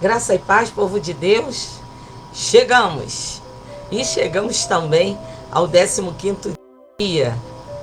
Graça e paz, povo de Deus. Chegamos. E chegamos também ao 15º dia.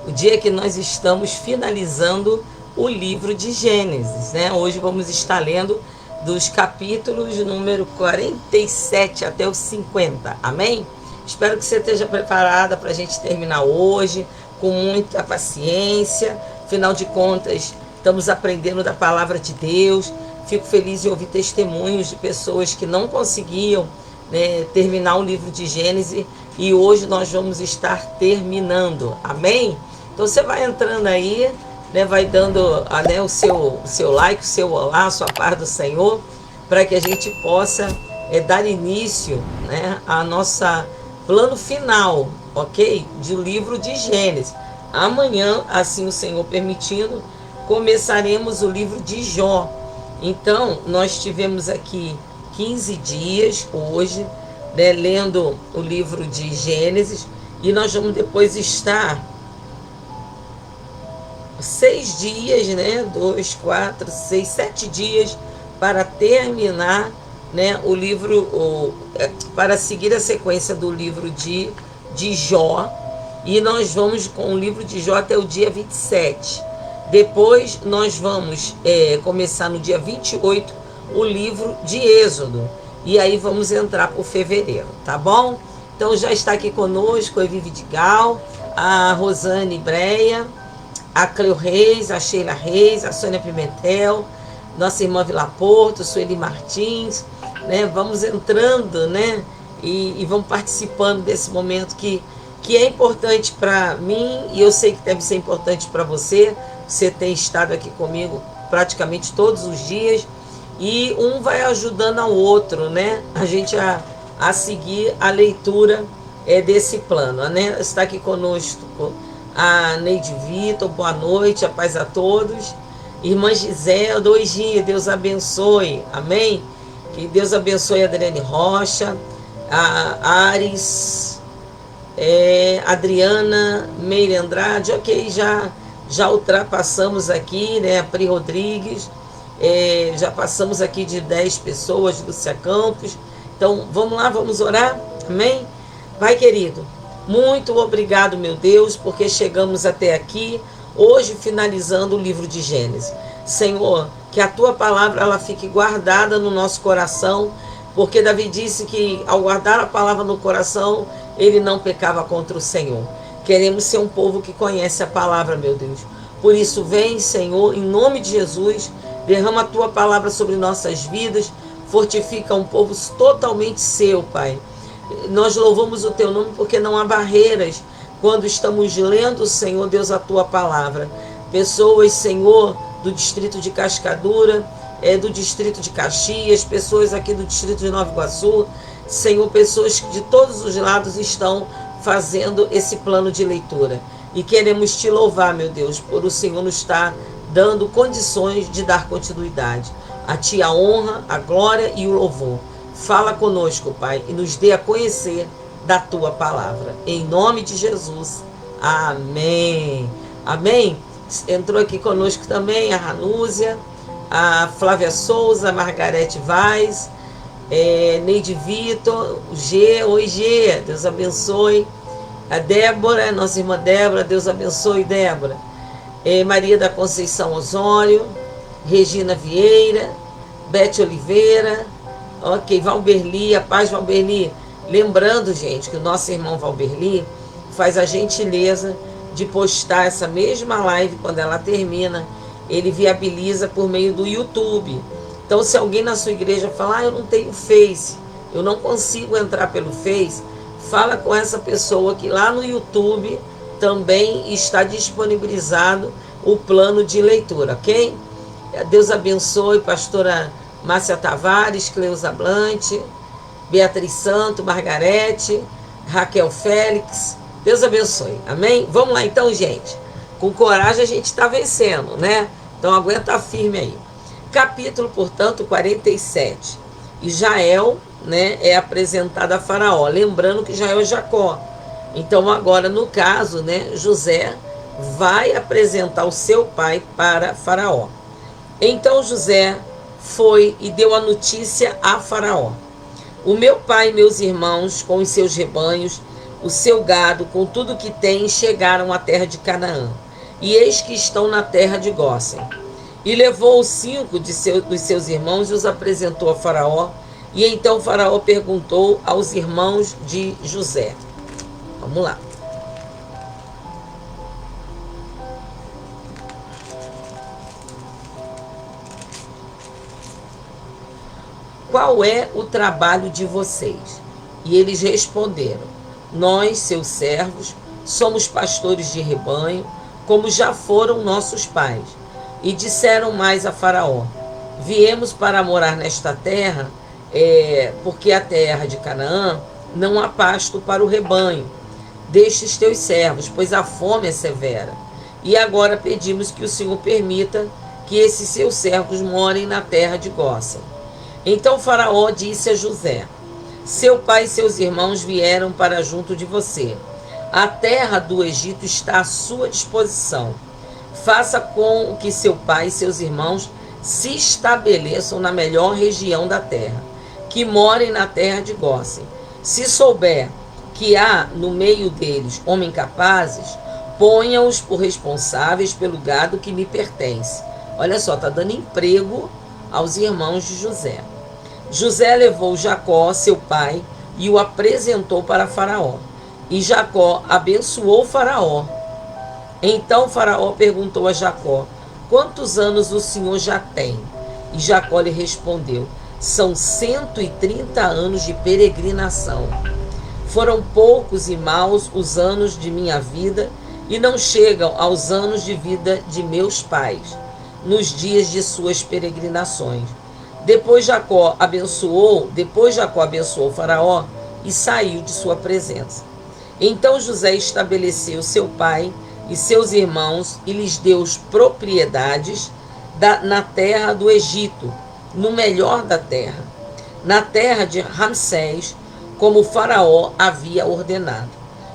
O dia que nós estamos finalizando o livro de Gênesis, né? Hoje vamos estar lendo dos capítulos número 47 até os 50. Amém? Espero que você esteja preparada para a gente terminar hoje, com muita paciência. Afinal de contas, estamos aprendendo da palavra de Deus. Fico feliz em ouvir testemunhos de pessoas que não conseguiam, né, terminar o livro de Gênesis, e hoje nós vamos estar terminando. Amém? Então você vai entrando aí, né, vai dando o seu like, o seu olá, a sua paz do Senhor, para que a gente possa dar início, né, a nossa plano final, ok? Do livro de Gênesis. Amanhã, assim o Senhor permitindo, começaremos o livro de Jó. Então, nós tivemos aqui 15 dias hoje, né, lendo o livro de Gênesis, e nós vamos depois estar 6 dias, né, 2, 4, 6, 7 dias para terminar, né, o livro, para seguir a sequência do livro de Jó, e nós vamos com o livro de Jó até o dia 27. Depois nós vamos começar no dia 28 o livro de Êxodo. E aí vamos entrar por fevereiro, tá bom? Então já está aqui conosco a Evi Vidigal, a Rosane Breia, a Cleo Reis, a Sheila Reis, a Sônia Pimentel, nossa irmã Vila Porto, Sueli Martins, né? Vamos entrando, né? E vamos participando desse momento que é importante para mim, e eu sei que deve ser importante para você. Você tem estado aqui comigo praticamente todos os dias, e um vai ajudando ao outro, né? A gente a seguir a leitura desse plano, né? Está aqui conosco a Neide Vitor, boa noite, a paz a todos. Irmã Gisela, oi Gia, Deus abençoe, amém? Que Deus abençoe a Adriane Rocha, a Ares, Adriana Meire Andrade, ok, já ultrapassamos aqui, né, a Pri Rodrigues, já passamos aqui de 10 pessoas, Lúcia Campos. Então vamos lá, vamos orar, amém? Vai, querido, muito obrigado, meu Deus, porque chegamos até aqui, hoje finalizando o livro de Gênesis. Senhor, que a tua palavra ela fique guardada no nosso coração, porque Davi disse que ao guardar a palavra no coração, ele não pecava contra o Senhor. Queremos ser um povo que conhece a palavra, meu Deus. Por isso, vem, Senhor, em nome de Jesus, derrama a tua palavra sobre nossas vidas, fortifica um povo totalmente seu, Pai. Nós louvamos o teu nome porque não há barreiras quando estamos lendo, Senhor Deus, a tua palavra. Pessoas, Senhor, do distrito de Cascadura, do distrito de Caxias, pessoas aqui do distrito de Nova Iguaçu, Senhor, pessoas que de todos os lados estão fazendo esse plano de leitura. E queremos te louvar, meu Deus, por o Senhor nos estar dando condições de dar continuidade. A ti a honra, a glória e o louvor. Fala conosco, Pai, e nos dê a conhecer da tua palavra. Em nome de Jesus. Amém. Amém. Entrou aqui conosco também a Ranúzia, a Flávia Souza, a Margarete Vaz, Neide Vitor, o G, oi G, Deus abençoe. A Débora, nossa irmã Débora, Deus abençoe, Débora. Maria da Conceição Osório, Regina Vieira, Bete Oliveira, ok, Valberli, a paz Valberli. Lembrando, gente, que o nosso irmão Valberli faz a gentileza de postar essa mesma live quando ela termina. Ele viabiliza por meio do YouTube. Então, se alguém na sua igreja falar, eu não tenho Face, eu não consigo entrar pelo Face, fala com essa pessoa que lá no YouTube também está disponibilizado o plano de leitura, ok? Deus abençoe, pastora Márcia Tavares, Cleusa Blante, Beatriz Santo, Margarete, Raquel Félix. Deus abençoe, amém? Vamos lá então, gente. Com coragem a gente está vencendo, né? Então aguenta firme aí. Capítulo, portanto, 47. E Jael, né, é apresentado a Faraó. Lembrando que Jael é Jacó. Então agora, no caso, né, José vai apresentar o seu pai para Faraó. Então José foi e deu a notícia a Faraó: o meu pai e meus irmãos, com os seus rebanhos, o seu gado, com tudo que tem, chegaram à terra de Canaã, e eis que estão na terra de Gósen. E levou 5 dos seus irmãos e os apresentou a Faraó. E então Faraó perguntou aos irmãos de José. Vamos lá. Qual é o trabalho de vocês? E eles responderam: nós, seus servos, somos pastores de rebanho, como já foram nossos pais. E disseram mais a Faraó: viemos para morar nesta terra, porque a terra de Canaã não há pasto para o rebanho destes teus servos, pois a fome é severa. E agora pedimos que o Senhor permita que esses seus servos morem na terra de Gósen. Então Faraó disse a José: seu pai e seus irmãos vieram para junto de você. A terra do Egito está à sua disposição. Faça com que seu pai e seus irmãos se estabeleçam na melhor região da terra, que morem na terra de Gósen. Se souber que há no meio deles homens capazes, ponha-os por responsáveis pelo gado que me pertence. Olha só, está dando emprego aos irmãos de José. José levou Jacó, seu pai, e o apresentou para Faraó. E Jacó abençoou Faraó. Então Faraó perguntou a Jacó: quantos anos o senhor já tem? E Jacó lhe respondeu: são 130 anos de peregrinação. Foram poucos e maus os anos de minha vida, e não chegam aos anos de vida de meus pais, nos dias de suas peregrinações. Depois Jacó abençoou Faraó e saiu de sua presença. Então José estabeleceu seu pai e seus irmãos e lhes deu propriedades na terra do Egito, no melhor da terra, na terra de Ramsés, como Faraó havia ordenado.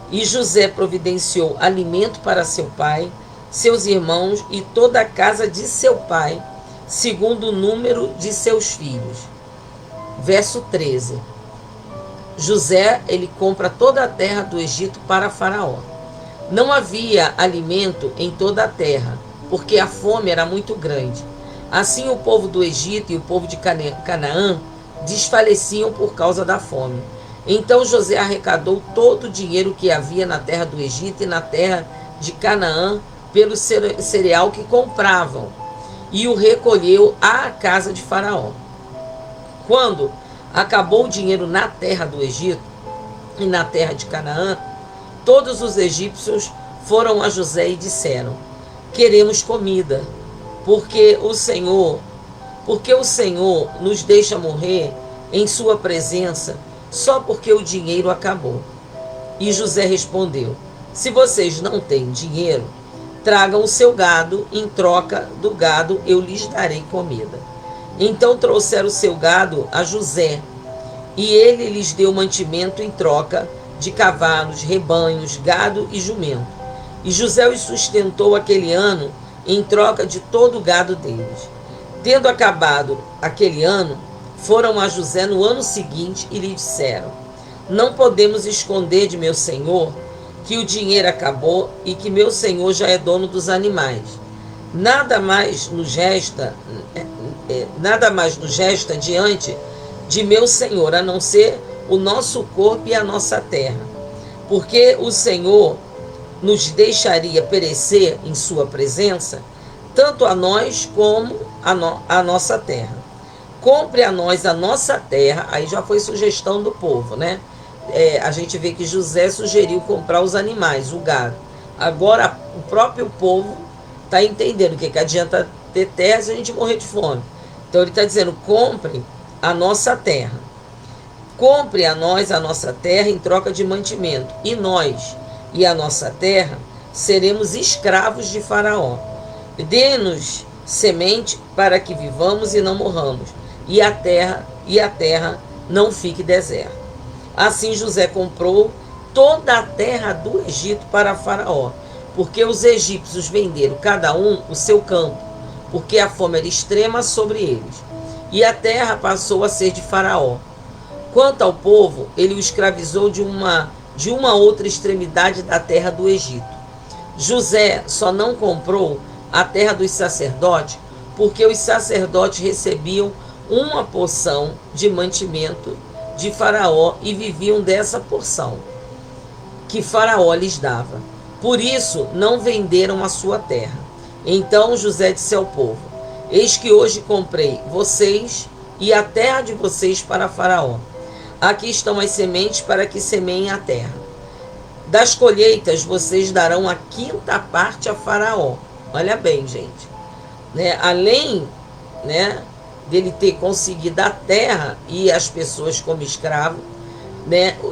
E José providenciou alimento para seu pai, seus irmãos e toda a casa de seu pai, segundo o número de seus filhos. Verso 13. José, ele compra toda a terra do Egito para Faraó. Não havia alimento em toda a terra, porque a fome era muito grande. Assim o povo do Egito e o povo de Canaã desfaleciam por causa da fome. Então José arrecadou todo o dinheiro que havia na terra do Egito e na terra de Canaã pelo cereal que compravam, e o recolheu à casa de Faraó. Quando acabou o dinheiro na terra do Egito e na terra de Canaã, todos os egípcios foram a José e disseram: queremos comida, porque o Senhor nos deixa morrer em sua presença só porque o dinheiro acabou. E José respondeu: se vocês não têm dinheiro, tragam o seu gado, em troca do gado eu lhes darei comida. Então trouxeram o seu gado a José, e ele lhes deu mantimento em troca de cavalos, rebanhos, gado e jumento. E José os sustentou aquele ano em troca de todo o gado deles. Tendo acabado aquele ano, foram a José no ano seguinte e lhe disseram: não podemos esconder de meu senhor que o dinheiro acabou e que meu senhor já é dono dos animais. Nada mais nos resta diante de meu senhor, a não ser o nosso corpo e a nossa terra, porque o Senhor nos deixaria perecer em sua presença, tanto a nós como a nossa terra. Compre a nós a nossa terra. Aí já foi sugestão do povo, né? A gente vê que José sugeriu comprar os animais, o gado. Agora o próprio povo está entendendo que adianta ter terra se a gente morrer de fome. Então ele está dizendo: compre a nossa terra. Compre a nós a nossa terra em troca de mantimento, e nós e a nossa terra seremos escravos de Faraó. Dê-nos semente para que vivamos e não morramos, e a terra não fique deserta. Assim José comprou toda a terra do Egito para Faraó, porque os egípcios venderam cada um o seu campo, porque a fome era extrema sobre eles. e a terra passou a ser de Faraó. Quanto ao povo, ele o escravizou de uma outra extremidade da terra do Egito. José só não comprou a terra dos sacerdotes, porque os sacerdotes recebiam uma porção de mantimento de Faraó e viviam dessa porção que Faraó lhes dava. Por isso não venderam a sua terra. Então José disse ao povo: eis que hoje comprei vocês e a terra de vocês para Faraó. Aqui estão as sementes para que semeiem a terra. Das colheitas vocês darão a quinta parte a Faraó. Olha bem, gente. Além, dele ter conseguido a terra e as pessoas como escravo,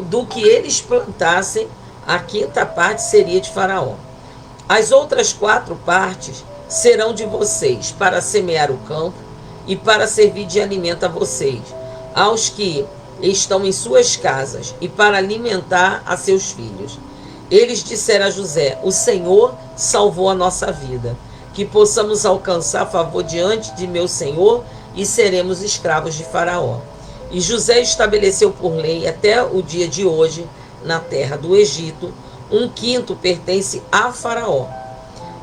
do que eles plantassem, a quinta parte seria de Faraó. As outras 4 partes serão de vocês para semear o campo e para servir de alimento a vocês, aos que estão em suas casas, e para alimentar a seus filhos. Eles disseram a José: o Senhor salvou a nossa vida, que possamos alcançar favor diante de meu senhor e seremos escravos de Faraó. E José estabeleceu por lei até o dia de hoje, na terra do Egito, 1/5 pertence a Faraó.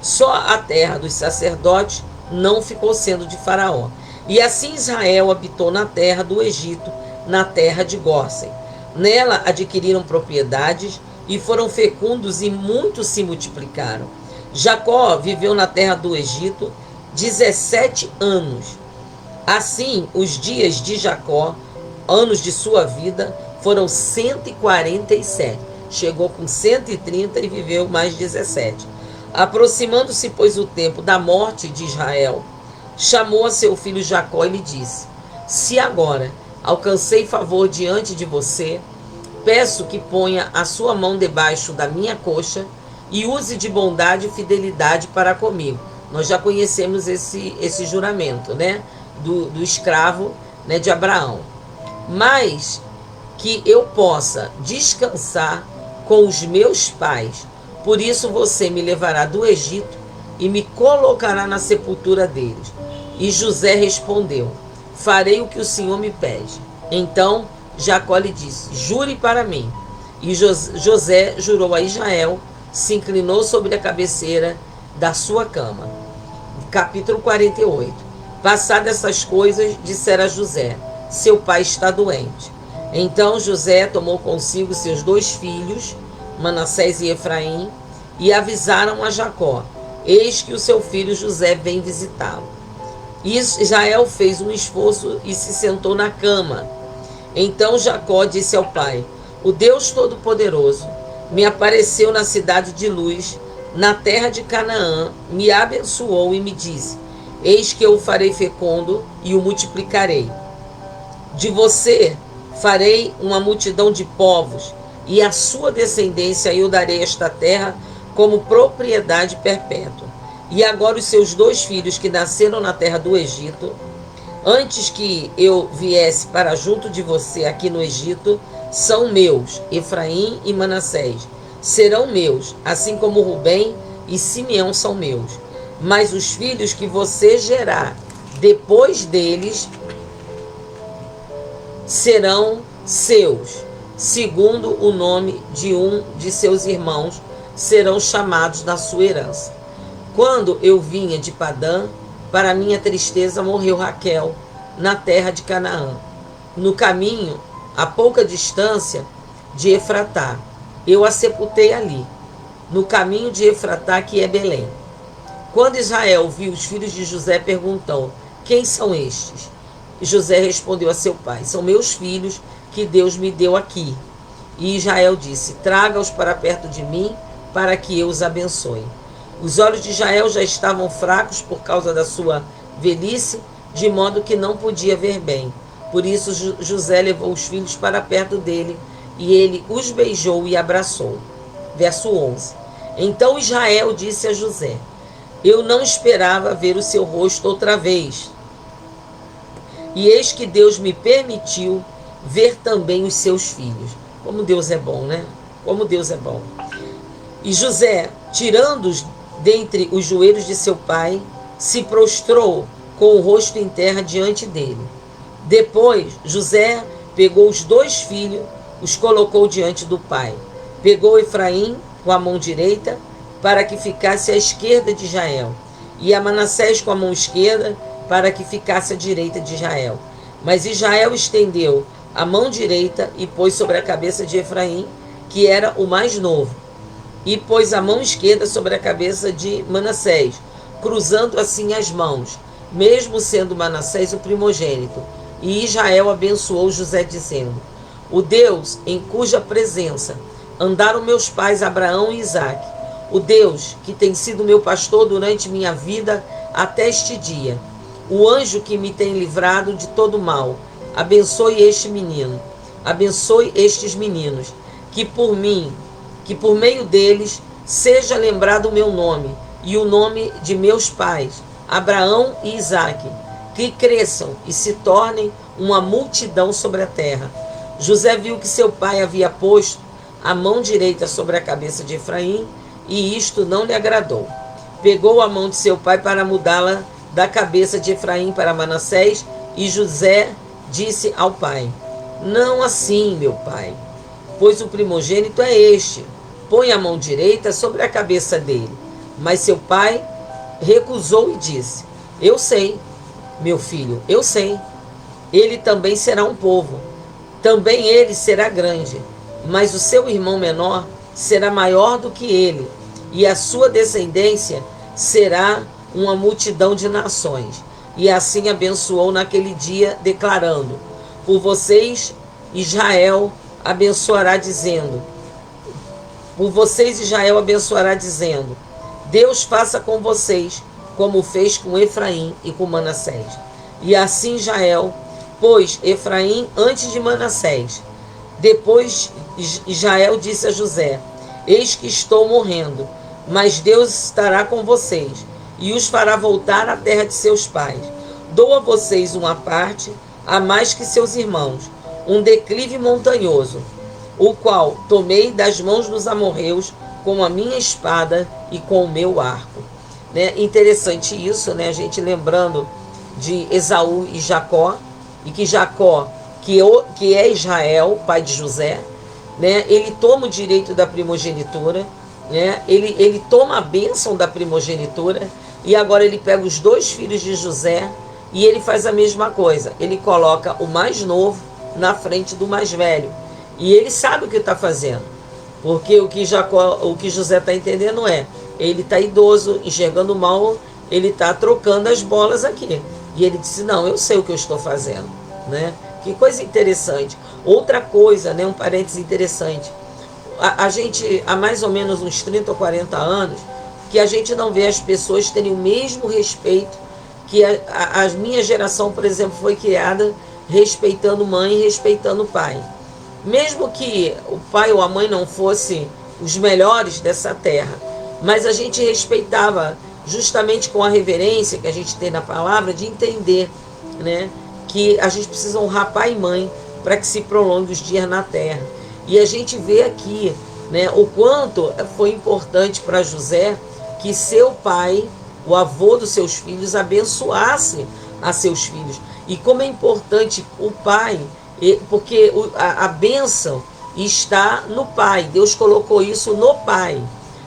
Só a terra dos sacerdotes não ficou sendo de Faraó. E assim Israel habitou na terra do Egito, na terra de Gósen. Nela adquiriram propriedades e foram fecundos e muitos se multiplicaram. Jacó viveu na terra do Egito 17 anos. Assim, os dias de Jacó, anos de sua vida, foram 147. Chegou com 130 e viveu mais 17. Aproximando-se, pois, o tempo da morte de Israel, chamou a seu filho Jacó e lhe disse: se agora alcancei favor diante de você, peço que ponha a sua mão debaixo da minha coxa e use de bondade e fidelidade para comigo. Nós já conhecemos esse juramento, do escravo, de Abraão. Mas que eu possa descansar com os meus pais. Por isso você me levará do Egito e me colocará na sepultura deles. E José respondeu: farei o que o Senhor me pede. Então Jacó lhe disse: jure para mim. E José jurou a Israel, se inclinou sobre a cabeceira da sua cama. Capítulo 48. Passadas essas coisas, dissera a José: seu pai está doente. Então José tomou consigo seus 2 filhos, Manassés e Efraim, e avisaram a Jacó: eis que o seu filho José vem visitá-lo. E Israel fez um esforço e se sentou na cama. Então Jacó disse ao pai: o Deus Todo-Poderoso me apareceu na cidade de Luz, na terra de Canaã, me abençoou e me disse: eis que eu o farei fecundo e o multiplicarei. De você farei uma multidão de povos, e à sua descendência eu darei esta terra como propriedade perpétua. E agora os seus 2 filhos que nasceram na terra do Egito, antes que eu viesse para junto de você aqui no Egito, são meus. Efraim e Manassés serão meus, assim como Rubem e Simeão são meus. Mas os filhos que você gerar depois deles serão seus, segundo o nome de um de seus irmãos, serão chamados na sua herança. Quando eu vinha de Padã, para minha tristeza morreu Raquel, na terra de Canaã, no caminho, a pouca distância de Efratá. Eu a sepultei ali, no caminho de Efratá, que é Belém. Quando Israel viu os filhos de José, perguntou: quem são estes? José respondeu a seu pai: são meus filhos que Deus me deu aqui. E Israel disse: traga-os para perto de mim, para que eu os abençoe. Os olhos de Israel já estavam fracos por causa da sua velhice, de modo que não podia ver bem. Por isso José levou os filhos para perto dele, e ele os beijou e abraçou. Verso 11. Então Israel disse a José: eu não esperava ver o seu rosto outra vez. E eis que Deus me permitiu ver também os seus filhos. Como Deus é bom, Como Deus é bom. E José, tirando-os dentre os joelhos de seu pai, se prostrou com o rosto em terra diante dele. Depois José pegou os 2 filhos, os colocou diante do pai. Pegou Efraim com a mão direita, para que ficasse à esquerda de Israel, e a Manassés com a mão esquerda, para que ficasse à direita de Israel. Mas Israel estendeu a mão direita e pôs sobre a cabeça de Efraim, que era o mais novo, e pôs a mão esquerda sobre a cabeça de Manassés, cruzando assim as mãos, mesmo sendo Manassés o primogênito. E Israel abençoou José, dizendo: o Deus em cuja presença andaram meus pais Abraão e Isaque, o Deus que tem sido meu pastor durante minha vida até este dia, o anjo que me tem livrado de todo mal, abençoe este menino, abençoe estes meninos, que por meio deles seja lembrado o meu nome e o nome de meus pais, Abraão e Isaque, que cresçam e se tornem uma multidão sobre a terra. José viu que seu pai havia posto a mão direita sobre a cabeça de Efraim, e isto não lhe agradou. Pegou a mão de seu pai para mudá-la da cabeça de Efraim para Manassés, e José disse ao pai: não assim, meu pai, pois o primogênito é este. Põe a mão direita sobre a cabeça dele. Mas seu pai recusou e disse: eu sei, meu filho, eu sei. Ele também será um povo. Também ele será grande. Mas o seu irmão menor será maior do que ele, e a sua descendência será uma multidão de nações. E assim abençoou naquele dia, declarando: por vocês Israel abençoará, dizendo: Deus faça com vocês como fez com Efraim e com Manassés. E assim Israel pôs Efraim antes de Manassés. Depois Israel disse a José: eis que estou morrendo, mas Deus estará com vocês e os fará voltar à terra de seus pais. Dou a vocês uma parte a mais que seus irmãos, um declive montanhoso, o qual tomei das mãos dos amorreus com a minha espada e com o meu arco. Né? Interessante isso, né? A gente lembrando de Esaú e Jacó, e que Jacó, que é Israel, pai de José, né? Ele toma o direito da primogenitura, né? Ele toma a bênção da primogenitura, e agora ele pega os 2 filhos de José e ele faz a mesma coisa. Ele coloca o mais novo na frente do mais velho, e ele sabe o que está fazendo, porque o que José está entendendo ele está idoso, enxergando mal, ele está trocando as bolas aqui. E ele disse: não, eu sei o que eu estou fazendo, né? Que coisa interessante. Outra coisa, né, um parênteses interessante. A gente, há mais ou menos uns 30 ou 40 anos, que a gente não vê as pessoas terem o mesmo respeito que a minha geração, por exemplo, foi criada respeitando mãe e respeitando pai. Mesmo que o pai ou a mãe não fossem os melhores dessa terra, mas a gente respeitava justamente com a reverência que a gente tem na palavra, de entender, né, que a gente precisa honrar pai e mãe para que se prolongue os dias na terra. E a gente vê aqui, né, o quanto foi importante para José que seu pai, o avô dos seus filhos, abençoasse a seus filhos. E como é importante o pai, porque a bênção está no pai. Deus colocou isso no pai.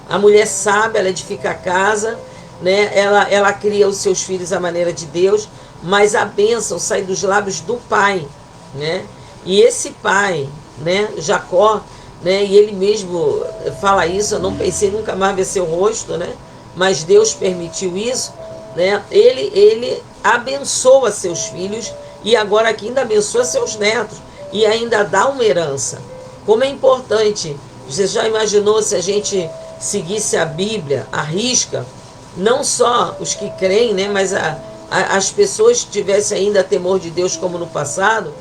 A mulher sabe, ela edifica a casa, né? Ela cria os seus filhos à maneira de Deus, mas a bênção sai dos lábios do pai, né? E esse pai, né, Jacó, né, e ele mesmo fala isso: eu não pensei nunca mais ver seu rosto, né? Mas Deus permitiu isso, né? Ele abençoa seus filhos, e agora aqui ainda abençoa seus netos, e ainda dá uma herança. Como é importante. Você já imaginou se a gente seguisse a Bíblia à risca? Não só os que creem, né, mas as pessoas que tivessem ainda temor de Deus como no passado,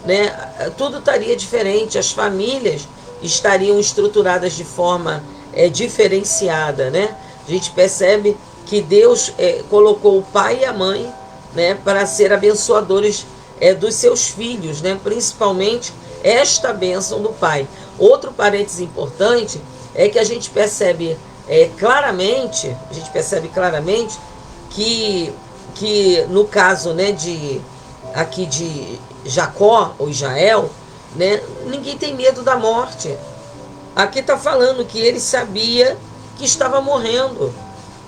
né, tudo estaria diferente. As famílias estariam estruturadas de forma diferenciada, né? A gente percebe que Deus colocou o pai e a mãe, né, para ser abençoadores dos seus filhos, né? Principalmente esta bênção do pai. Outro parênteses importante é que a gente percebe claramente que no caso, né, aqui de Jacó ou Israel, né? Ninguém tem medo da morte. Aqui está falando que ele sabia que estava morrendo.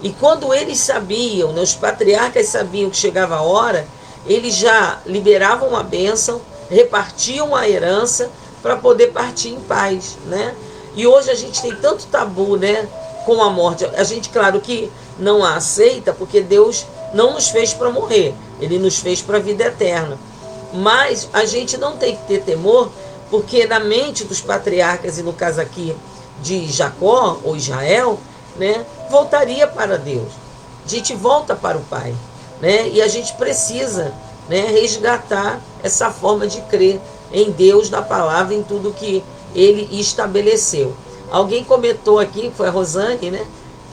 E quando eles sabiam, né, os patriarcas sabiam que chegava a hora, eles já liberavam a bênção, repartiam a herança para poder partir em paz, né? E hoje a gente tem tanto tabu, né, com a morte. A gente, claro que não a aceita, porque Deus não nos fez para morrer, Ele nos fez para a vida eterna. Mas a gente não tem que ter temor, porque na mente dos patriarcas, e no caso aqui de Jacó ou Israel, né, voltaria para Deus. A gente volta para o Pai, né? E a gente precisa, né, resgatar essa forma de crer em Deus, na palavra, em tudo que Ele estabeleceu. Alguém comentou aqui, foi a Rosane, né,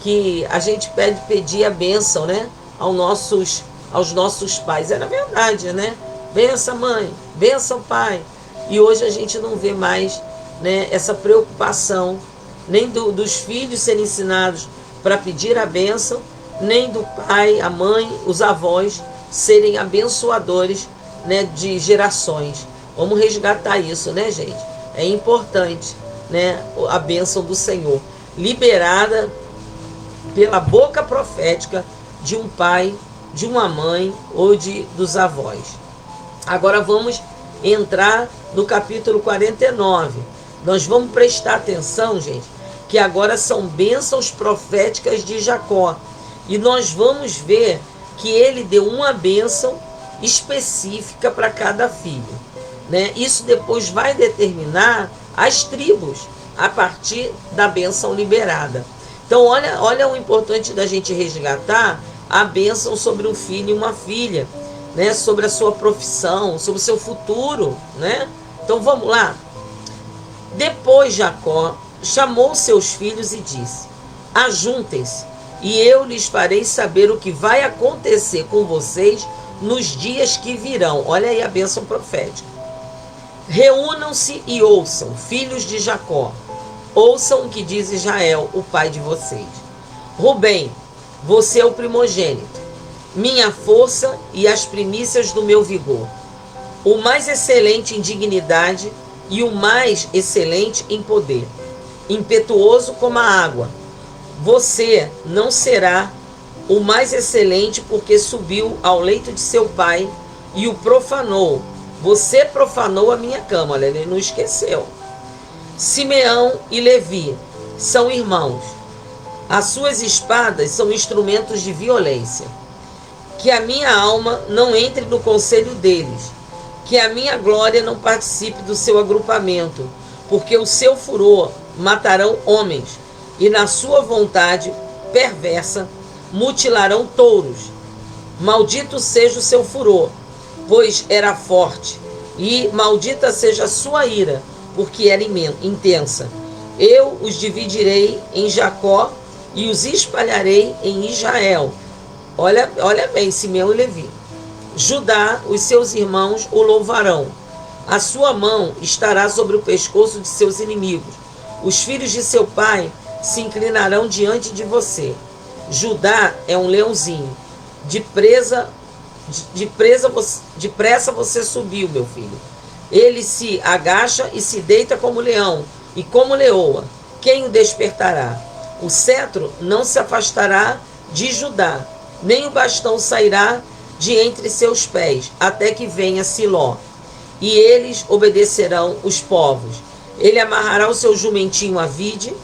que a gente pedir a bênção, né, aos nossos pais. Era verdade, né? Benção, mãe, benção, pai. E hoje a gente não vê mais, né, essa preocupação, nem dos filhos serem ensinados para pedir a bênção, nem do pai, a mãe, os avós serem abençoadores, né, de gerações. Vamos resgatar isso, né, gente? É importante, né, a bênção do Senhor, liberada pela boca profética de um pai, de uma mãe ou dos avós. Agora vamos entrar no capítulo 49. Nós vamos prestar atenção, gente, que agora são bênçãos proféticas de Jacó. E nós vamos ver que ele deu uma bênção específica para cada filho, né? Isso depois vai determinar as tribos a partir da bênção liberada. Então, olha o importante da gente resgatar a bênção sobre um filho e uma filha, né? Sobre a sua profissão, sobre o seu futuro, né? Então, vamos lá. Depois Jacó chamou seus filhos e disse: ajuntem-se, e eu lhes farei saber o que vai acontecer com vocês nos dias que virão. Olha aí a bênção profética. Reúnam-se e ouçam, filhos de Jacó. Ouçam o que diz Israel, o pai de vocês. Rubem, você é o primogênito, minha força e as primícias do meu vigor, o mais excelente em dignidade e o mais excelente em poder, impetuoso como a água. Você não será o mais excelente porque subiu ao leito de seu pai e o profanou. Você profanou a minha cama. Olha, ele não esqueceu. Simeão e Levi são irmãos. As suas espadas são instrumentos de violência. Que a minha alma não entre no conselho deles. Que a minha glória não participe do seu agrupamento. Porque o seu furor matarão homens. E na sua vontade perversa mutilarão touros. Maldito seja o seu furor, pois era forte. E maldita seja a sua ira, porque era intensa. Eu os dividirei em Jacó e os espalharei em Israel. Olha bem, Simeão e Levi. Judá, os seus irmãos o louvarão. A sua mão estará sobre o pescoço de seus inimigos. Os filhos de seu pai se inclinarão diante de você. Judá é um leãozinho. Depressa você subiu, meu filho. Ele se agacha e se deita como leão, e como leoa. Quem o despertará? O cetro não se afastará de Judá, nem o bastão sairá de entre seus pés, até que venha Siló. E eles obedecerão os povos. Ele amarrará o seu jumentinho à vide,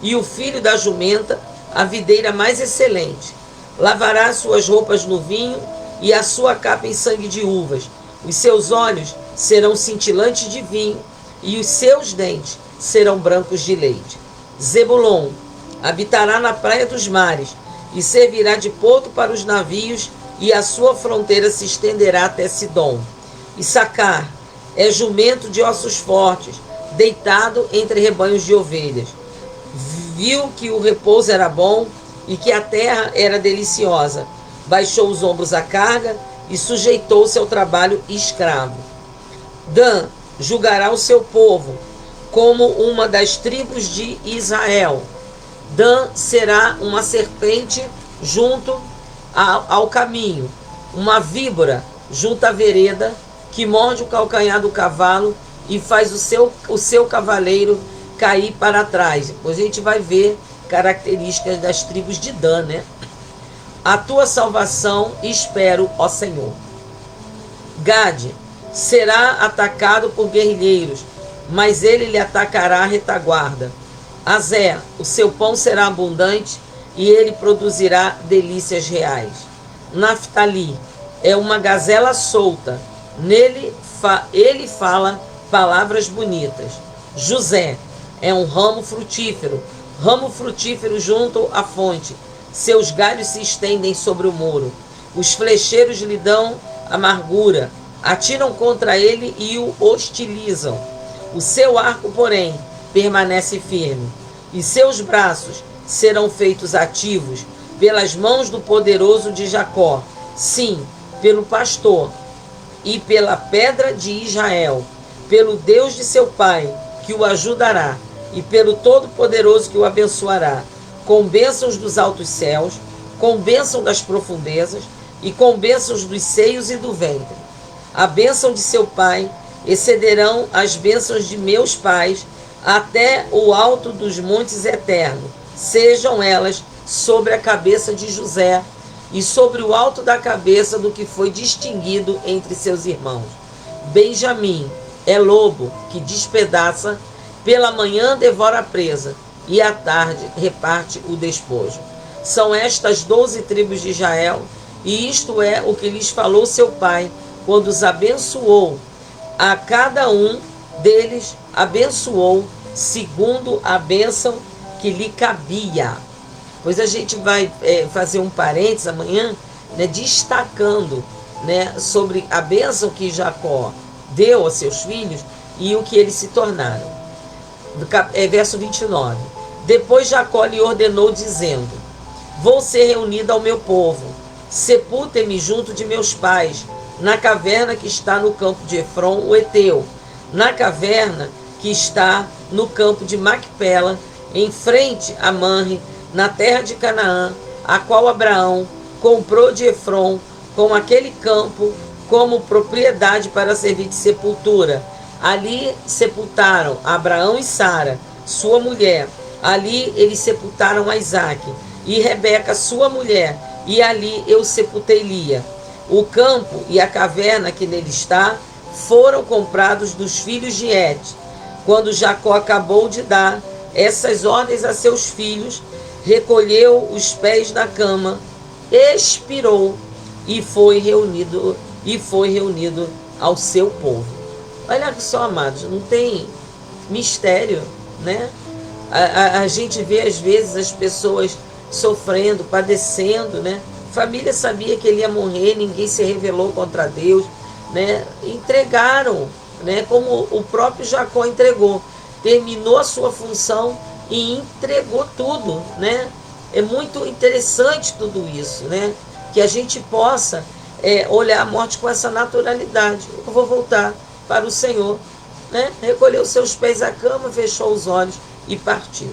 e o filho da jumenta a videira mais excelente. Lavará suas roupas no vinho e a sua capa em sangue de uvas. Os seus olhos serão cintilantes de vinho e os seus dentes serão brancos de leite. Zebulon habitará na praia dos mares e servirá de porto para os navios, e a sua fronteira se estenderá até Sidom. Issacar é jumento de ossos fortes, deitado entre rebanhos de ovelhas. Viu que o repouso era bom e que a terra era deliciosa. Baixou os ombros à carga e sujeitou-se ao trabalho escravo. Dan julgará o seu povo como uma das tribos de Israel. Dan será uma serpente junto ao caminho, uma víbora junto à vereda, que morde o calcanhar do cavalo e faz o seu cavaleiro cair para trás. Depois a gente vai ver características das tribos de Dan, né? A tua salvação espero, ó Senhor. Gade será atacado por guerrilheiros, mas ele lhe atacará a retaguarda. Azé, o seu pão será abundante e ele produzirá delícias reais. Naftali é uma gazela solta, ele fala palavras bonitas. José é um ramo frutífero junto à fonte. Seus galhos se estendem sobre o muro. Os flecheiros lhe dão amargura, atiram contra ele e o hostilizam. O seu arco, porém, permanece firme, e seus braços serão feitos ativos pelas mãos do poderoso de Jacó, sim, pelo pastor e pela pedra de Israel, pelo Deus de seu pai, que o ajudará, e pelo Todo-Poderoso que o abençoará, com bênçãos dos altos céus, com bênção das profundezas, e com bênçãos dos seios e do ventre. A bênção de seu pai excederão as bênçãos de meus pais, até o alto dos montes eternos. Sejam elas sobre a cabeça de José, e sobre o alto da cabeça do que foi distinguido entre seus irmãos. Benjamim é lobo que despedaça, pela manhã devora a presa, e à tarde reparte o despojo. São estas 12 tribos de Israel, e isto é o que lhes falou seu pai, quando os abençoou. A cada um deles abençoou, segundo a bênção que lhe cabia. Pois a gente vai fazer um parênteses amanhã, né, destacando, né, sobre a bênção que Jacó deu a seus filhos e o que eles se tornaram. Verso 29. Depois Jacó lhe ordenou, dizendo: vou ser reunido ao meu povo, sepultem-me junto de meus pais, na caverna que está no campo de Efron, o Eteu, na caverna que está no campo de Macpela, em frente a Manre, na terra de Canaã, a qual Abraão comprou de Efron, com aquele campo como propriedade para servir de sepultura. Ali sepultaram Abraão e Sara, sua mulher. Ali eles sepultaram a Isaque e Rebeca, sua mulher. E ali eu sepultei Lia. O campo e a caverna que nele está foram comprados dos filhos de Et. Quando Jacó acabou de dar essas ordens a seus filhos, recolheu os pés da cama, expirou e foi reunido ao seu povo. Olha só, amados, não tem mistério, né? A gente vê às vezes as pessoas sofrendo, padecendo, né? A família sabia que ele ia morrer, ninguém se revelou contra Deus, né? Entregaram, né? Como o próprio Jacó entregou, terminou a sua função e entregou tudo, né? É muito interessante tudo isso, né? Que a gente possa olhar a morte com essa naturalidade. Eu vou voltar para o Senhor, né? Recolheu seus pés à cama, fechou os olhos e partiu.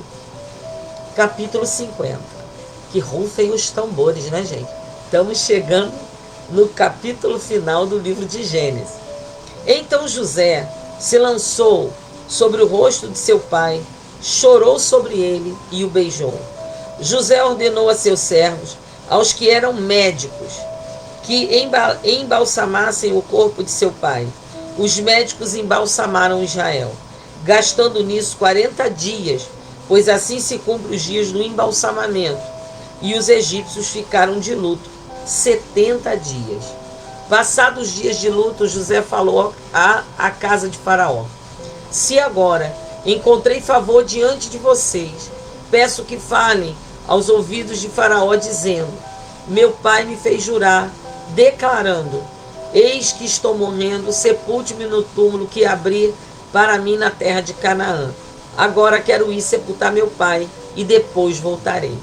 Capítulo 50. Que rufem os tambores, né, gente? Estamos chegando no capítulo final do livro de Gênesis. Então José se lançou sobre o rosto de seu pai, chorou sobre ele e o beijou. José ordenou a seus servos, aos que eram médicos, que embalsamassem o corpo de seu pai. Os médicos embalsamaram Israel, gastando nisso 40 dias, pois assim se cumprem os dias do embalsamamento. E os egípcios ficaram de luto 70 dias. Passados os dias de luto, José falou à casa de Faraó: se agora encontrei favor diante de vocês, peço que falem aos ouvidos de Faraó, dizendo: meu pai me fez jurar, declarando: eis que estou morrendo, sepulte-me no túmulo que abri para mim na terra de Canaã. Agora quero ir sepultar meu pai e depois voltarei.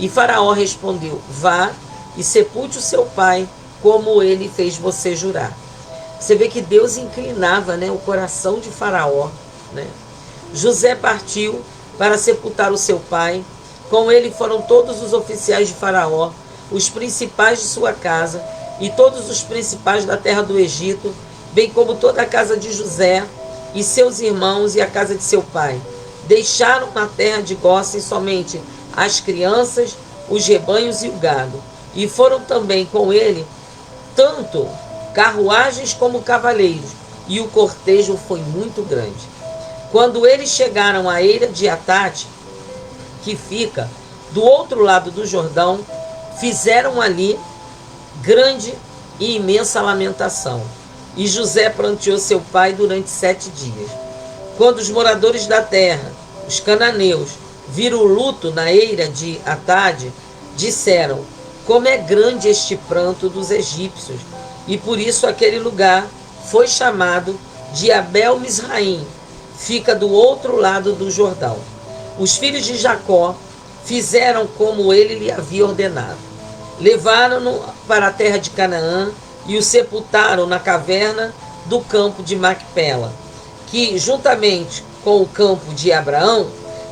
E Faraó respondeu: vá e sepulte o seu pai, como ele fez você jurar. Você vê que Deus inclinava, né, o coração de Faraó, né? José partiu para sepultar o seu pai. Com ele foram todos os oficiais de Faraó, os principais de sua casa e todos os principais da terra do Egito, bem como toda a casa de José e seus irmãos e a casa de seu pai. Deixaram na terra de Gósen somente as crianças, os rebanhos e o gado. E foram também com ele tanto carruagens como cavaleiros, e o cortejo foi muito grande. Quando eles chegaram à eira de Atate, que fica do outro lado do Jordão, fizeram ali grande e imensa lamentação. E José pranteou seu pai durante 7 dias. Quando os moradores da terra, os cananeus, viram o luto na eira de Atade, disseram: como é grande este pranto dos egípcios! E por isso aquele lugar foi chamado de Abel-Misraim, fica do outro lado do Jordão. Os filhos de Jacó fizeram como ele lhe havia ordenado. Levaram-no para a terra de Canaã e o sepultaram na caverna do campo de Macpela, que, juntamente com o campo de Abraão,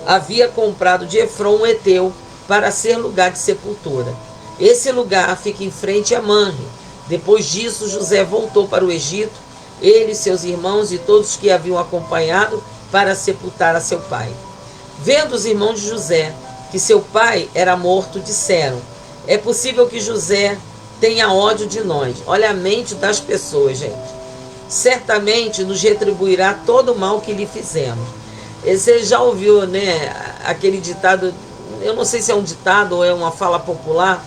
havia comprado de Efron o Eteu para ser lugar de sepultura. Esse lugar fica em frente a Manre. Depois disso, José voltou para o Egito, ele, seus irmãos e todos que haviam acompanhado para sepultar a seu pai. Vendo os irmãos de José que seu pai era morto, disseram: é possível que José tenha ódio de nós. Olha a mente das pessoas, gente. Certamente nos retribuirá todo o mal que lhe fizemos. Você já ouviu, né, aquele ditado, eu não sei se é um ditado ou é uma fala popular,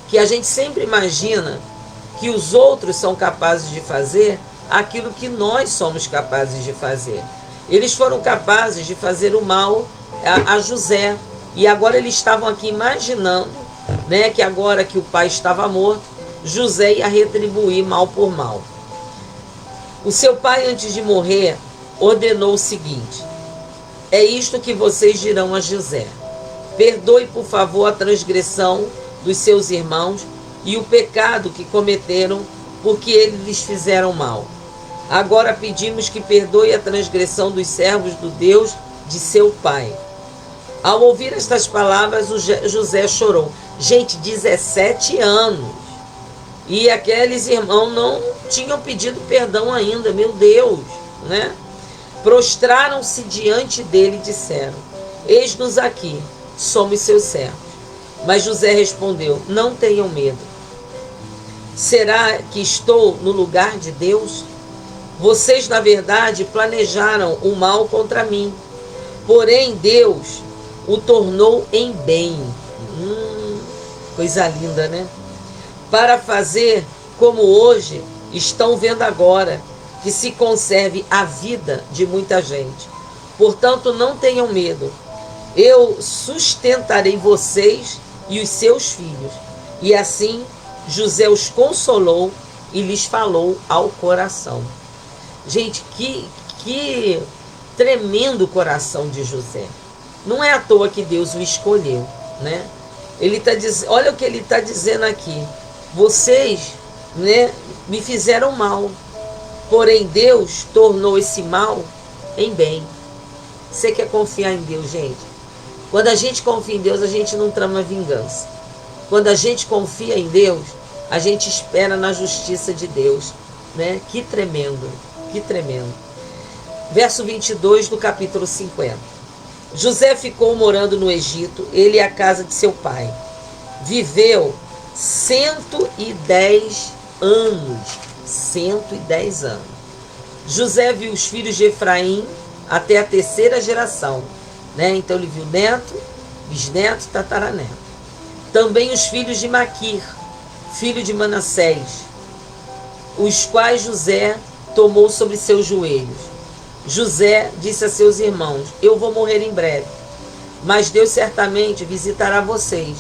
que a gente sempre imagina que os outros são capazes de fazer aquilo que nós somos capazes de fazer. Eles foram capazes de fazer o mal a José, e agora eles estavam aqui imaginando, né, que agora que o pai estava morto, José ia retribuir mal por mal. O seu pai, antes de morrer, ordenou o seguinte: é isto que vocês dirão a José: perdoe, por favor, a transgressão dos seus irmãos e o pecado que cometeram, porque eles lhes fizeram mal. Agora pedimos que perdoe a transgressão dos servos do Deus de seu pai. Ao ouvir estas palavras, José chorou. Gente, 17 anos. E aqueles irmãos não tinham pedido perdão ainda, meu Deus, né? Prostraram-se diante dele e disseram: eis-nos aqui, somos seus servos. Mas José respondeu: não tenham medo. Será que estou no lugar de Deus? Vocês, na verdade, planejaram o mal contra mim, porém Deus o tornou em bem. Coisa linda, né? Para fazer como hoje estão vendo agora, que se conserve a vida de muita gente. Portanto, não tenham medo. Eu sustentarei vocês e os seus filhos. E assim José os consolou e lhes falou ao coração. Gente, que tremendo coração de José. Não é à toa que Deus o escolheu, né? Ele tá dizendo, olha o que ele está dizendo aqui: vocês, né, me fizeram mal, porém Deus tornou esse mal em bem. Você quer confiar em Deus, gente? Quando a gente confia em Deus, a gente não trama vingança. Quando a gente confia em Deus, a gente espera na justiça de Deus, né? Que tremendo, que tremendo. Verso 22 do capítulo 50. José ficou morando no Egito, ele e a casa de seu pai. Viveu 110 anos. 110 anos. José viu os filhos de Efraim até a 3ª geração, né? Então ele viu neto, bisneto e tataraneto. Também os filhos de Maquir, filho de Manassés, os quais José tomou sobre seus joelhos. José disse a seus irmãos: eu vou morrer em breve, mas Deus certamente visitará vocês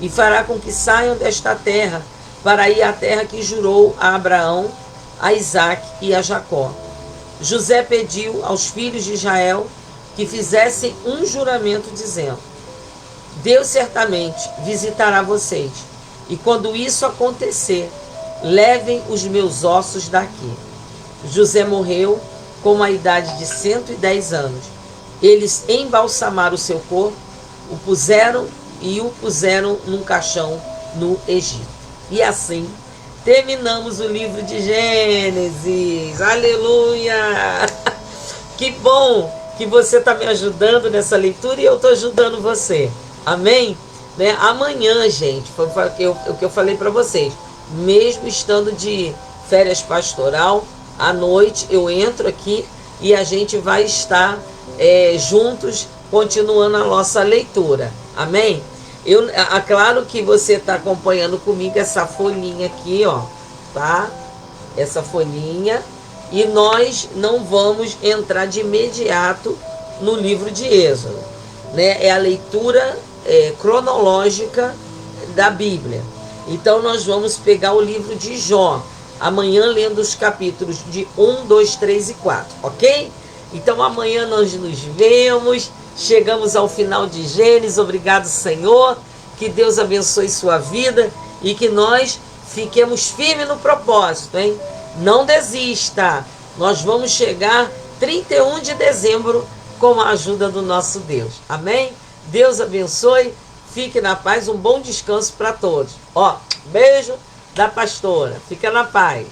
e fará com que saiam desta terra para ir à terra que jurou a Abraão, a Isaque e a Jacó. José pediu aos filhos de Israel que fizessem um juramento dizendo: Deus certamente visitará vocês, e quando isso acontecer, levem os meus ossos daqui. José morreu com a idade de 110 anos. Eles embalsamaram o seu corpo, o puseram num caixão no Egito. E assim terminamos o livro de Gênesis. Aleluia! Que bom que você está me ajudando nessa leitura e eu estou ajudando você. Amém? Né? Amanhã, gente, foi o que eu falei para vocês. Mesmo estando de férias pastoral, à noite eu entro aqui e a gente vai estar juntos, continuando a nossa leitura. Amém? Claro que você está acompanhando comigo essa folhinha aqui, ó, tá? Essa folhinha. E nós não vamos entrar de imediato no livro de Êxodo, né? É a leitura cronológica da Bíblia. Então nós vamos pegar o livro de Jó, amanhã lendo os capítulos de 1, 2, 3 e 4, ok? Então amanhã nós nos vemos, chegamos ao final de Gênesis. Obrigado, Senhor, que Deus abençoe sua vida e que nós fiquemos firmes no propósito, hein? Não desista, nós vamos chegar 31 de dezembro com a ajuda do nosso Deus, amém? Deus abençoe, fique na paz, um bom descanso para todos. Ó, beijo da pastora, fica na paz.